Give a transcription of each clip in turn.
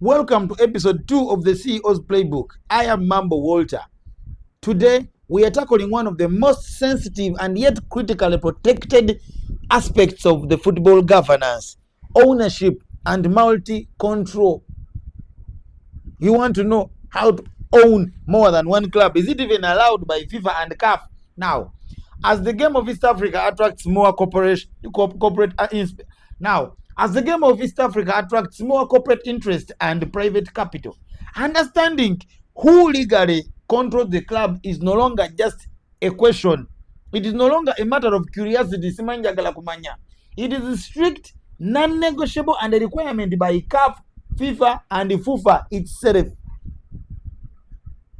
Welcome to episode 2 of the CEO's Playbook. I am Mambo Walter. Today, we are tackling one of the most sensitive and yet critically protected aspects of the football governance: ownership and multi-control. You want to know how to own more than one club. Is it even allowed by FIFA and CAF? Now, as the game of East Africa attracts more corporate interest and private capital, understanding who legally controls the club is no longer just a question. It is no longer a matter of curiosity. It is a strict, non-negotiable and a requirement by CAF, FIFA and FUFA itself.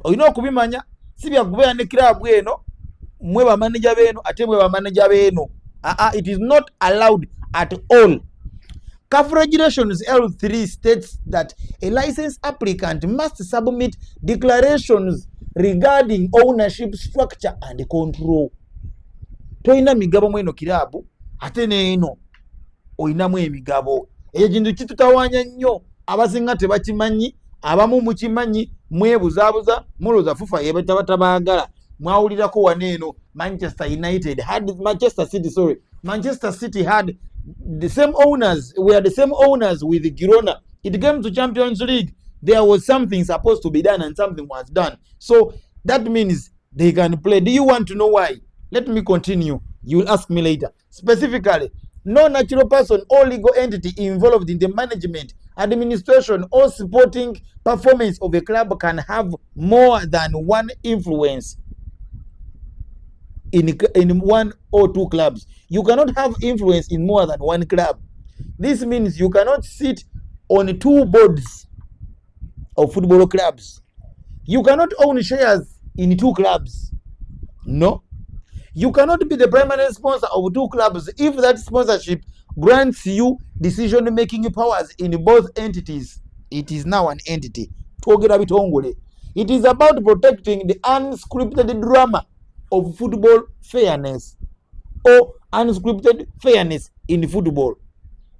Oyina okubimanya si bya kubeera ne club eno mwe ba manager beno ate mwe ba manager beno. It is not allowed at all. CAF Regulations L3 states that a license applicant must submit declarations regarding ownership structure and control. Toyina migabo mweno kirabu ate neeno oyinamu emigabo. Eyo kintu kitutawanya nnyo, abasinga tebakimanyi, abamu mukimanyi, mwebuzaabuza muloza FUFA yebatabaagala. Mwawulirako waneeno Manchester City had the same owners, were the same owners with Girona. It came to Champions League, there was something supposed to be done and something was done. So that means they can play. Do you want to know why? Let me continue. You will ask me later. Specifically, no natural person or legal entity involved in the management, administration or supporting performance of a club can have more than one influence in one or two clubs. You cannot have influence in more than one club. This means you cannot sit on two boards of football clubs. You cannot own shares in two clubs. No. You cannot be the primary sponsor of two clubs if that sponsorship grants you decision-making powers in both entities. It is now an entity. It is about protecting the unscripted drama of football fairness or unscripted fairness in football.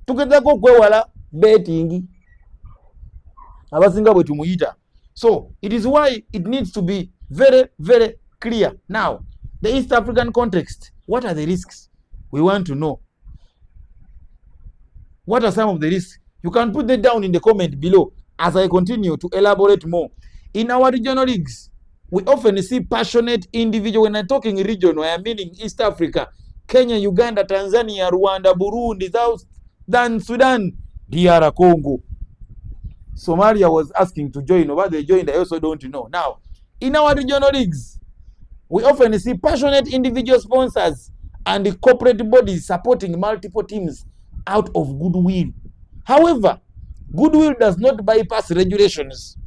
Tuketako kwewala betting abasinga bwe tumuyita. So it is why it needs to be very, very clear. Now, the East African context, what are the risks? We want to know. What are some of the risks? You can put them down in the comment below as I continue to elaborate more. In our regional leagues, we often see passionate individuals. When I'm talking region, I am meaning East Africa, Kenya, Uganda, Tanzania, Rwanda, Burundi, Sudan, DR Congo. Somalia was asking to join, but they joined, I also don't know. Now, in our regional leagues, we often see passionate individual sponsors and the corporate bodies supporting multiple teams out of goodwill. However, goodwill does not bypass regulations.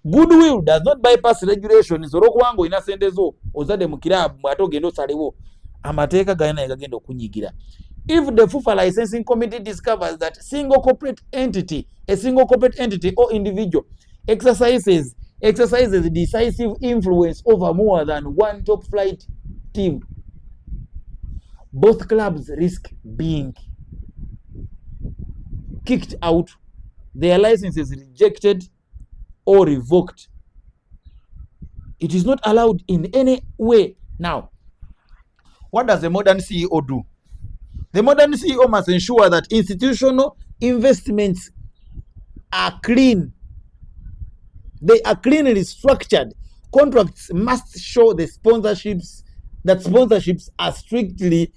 Goodwill does not bypass regulations. Olwokubango ina sendezo ozade mu club mwate ogenda osalewo amateeka gayina egagenda okunyigira. If the FUFA licensing committee discovers that a single corporate entity or individual exercises decisive influence over more than one top flight team, both clubs risk being kicked out, their licenses rejected or revoked. It is not allowed in any way. Now, what does the modern CEO do? The modern CEO must ensure that institutional investments are clean. They are cleanly structured. Contracts must show that sponsorships are strictly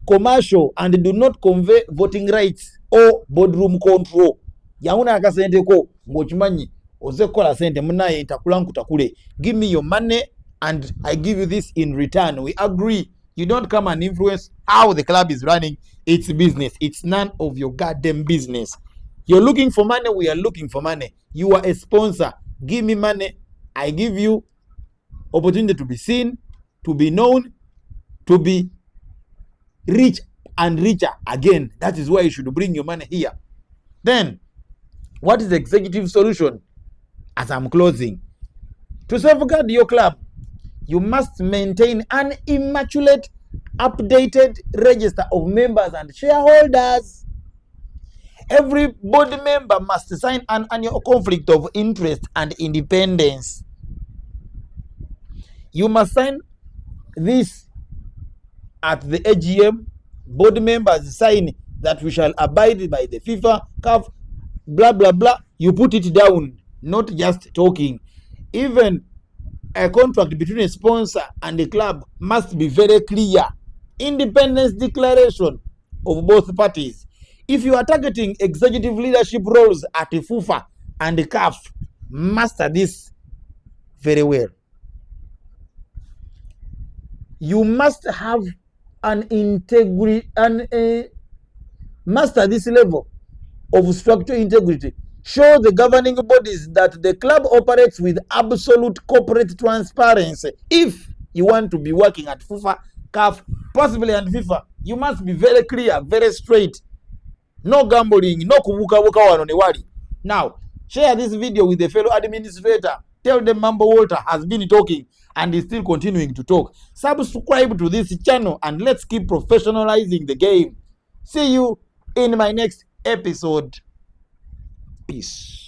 commercial and do not convey voting rights or boardroom control. Yauna akasenteko ngochimanyi ozekola sente munaye itakulanku takule. Give me your money and I give you this in return. We agree. You don't come and influence how the club is running its business. It's none of your goddamn business. You're looking for money, we are looking for money. You are a sponsor. Give me money, I give you opportunity to be seen, to be known, to be rich and richer again. That is why you should bring your money here. Then, what is the executive solution? As I'm closing, to safeguard your club, you must maintain an immaculate, updated register of members and shareholders. Every board member must sign an annual conflict of interest and independence. You must sign this at the AGM. Board members sign that we shall abide by the FIFA, CAF, blah, blah, blah. You put it down, not just talking. Even a contract between a sponsor and a club must be very clear. Independence declaration of both parties. If you are targeting executive leadership roles at FIFA and the CAF, master this very well. You must have an integrity and master this level of structural integrity. Show the governing bodies that the club operates with absolute corporate transparency. If you want to be working at FIFA, CAF, possibly and FIFA, you must be very clear, very straight. No gambling, no kubuka wano ne wali. Now, share this video with the fellow administrator. Tell them Mambo Walter has been talking and is still continuing to talk. Subscribe to this channel and let's keep professionalizing the game. See you in my next episode. Peace.